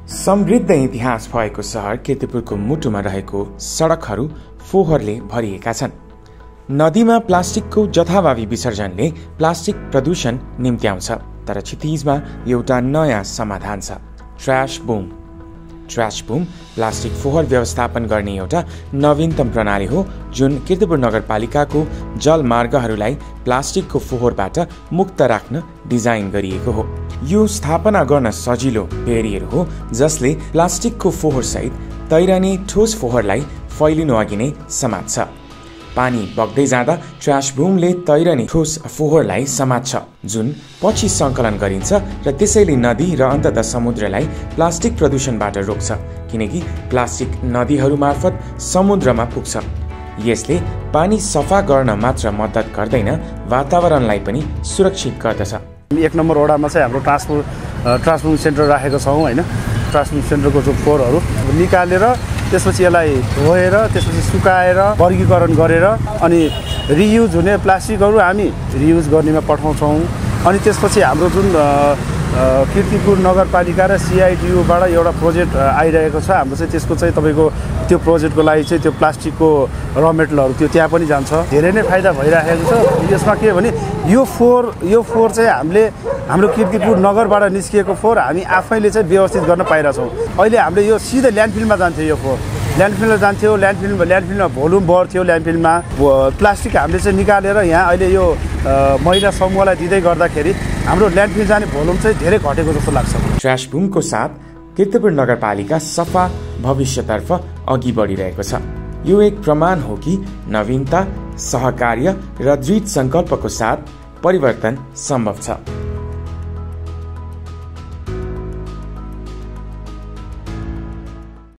समृद्ध इतिहास भएको शहर कीर्तिपुरको मुटुमा रहेको सडकहरू फोहोरले भरिएका छन्। नदीमा प्लास्टिकको जथाभावी विसर्जनले प्लास्टिक प्रदूषण निम्त्याउँछ, तर क्षितिजमा एउटा नयाँ समाधान छ। ट्र्याश बुम। ट्र्याश बुम प्लास्टिक फोहोर व्यवस्थापन गर्ने एउटा नवीनतम प्रणाली हो जुन कीर्तिपुर नगरपालिकाको जलमार्गहरूलाई प्लास्टिकको फोहोरबाट मुक्त राख्न डिजाइन गरिएको हो। यो स्थापना गर्न सजिलो बेरियर हो जसले प्लास्टिकको फोहोर सहित तैरने ठोस फोहोरलाई फैलिनु अघि नै समात्छ। पानी बग्दै जाँदा ट्र्याश बुमले तैरने ठोस फोहोरलाई समात्छ जुन पछि संकलन गरिन्छ र त्यसैले नदी र अन्ततः समुद्रलाई प्लास्टिक प्रदूषणबाट रोक्छ, किनकि प्लास्टिक नदीहरू मार्फत समुद्रमा पुग्छ। यसले पानी सफा गर्न मात्र मद्दत गर्दैन, वातावरणलाई पनि सुरक्षित गर्दछ। 1 नम्बर वडामा चाहिँ हाम्रो ट्रान्सपोर्ट सेन्टर राखेको छौँ हैन। ट्रान्सपोर्ट सेन्टरको जो फोहोरहरू निकालेर त्यसपछि यसलाई धोएर त्यसपछि सुकाएर वर्गीकरण गरेर अनि रियुज हुने प्लास्टिकहरू हामी रियुज गर्नेमा पठाउँछौँ। अनि त्यसपछि हाम्रो जुन कीर्तिपुर नगरपालिका र CITU बाट एउटा प्रोजेक्ट आइरहेको छ हाम्रो चाहिँ त्यसको चाहिँ तपाईँको त्यो प्रोजेक्टको लागि चाहिँ त्यो प्लास्टिकको र मेटेरियलहरू त्यो त्यहाँ पनि जान्छ। धेरै नै फाइदा भइरहेको छ। यसमा के भने यो फोहोर चाहिँ हामीले हाम्रो कीर्तिपुर नगरबाट निस्किएको फोहोर हामी आफैले चाहिँ व्यवस्थित गर्न पाइरहेछौँ। अहिले हामीले यो सिधै ल्यान्डफिलमा जान्थ्यो, यो फोहोर ल्यान्डफिलमा जान्थ्यो, ल्यान्डफिलमा भोल्युम बढ्थ्यो, ल्यान्डफिलमा प्लास्टिक हामीले चाहिँ निकालेर यहाँ अहिले यो महिला समूहलाई दिँदै गर्दाखेरि हाम्रो ल्यान्डफिल जाने भोल्युम चाहिँ धेरै घटेको जस्तो लाग्छ। ट्र्याश बुमको साथ कीर्तिपुर नगरपालिका सफा भविष्यतर्फ अघि बढिरहेको छ। यो एक प्रमाण हो कि नवीनता, सहकार्य र दृढ संकल्पको साथ परिवर्तन सम्भव छ।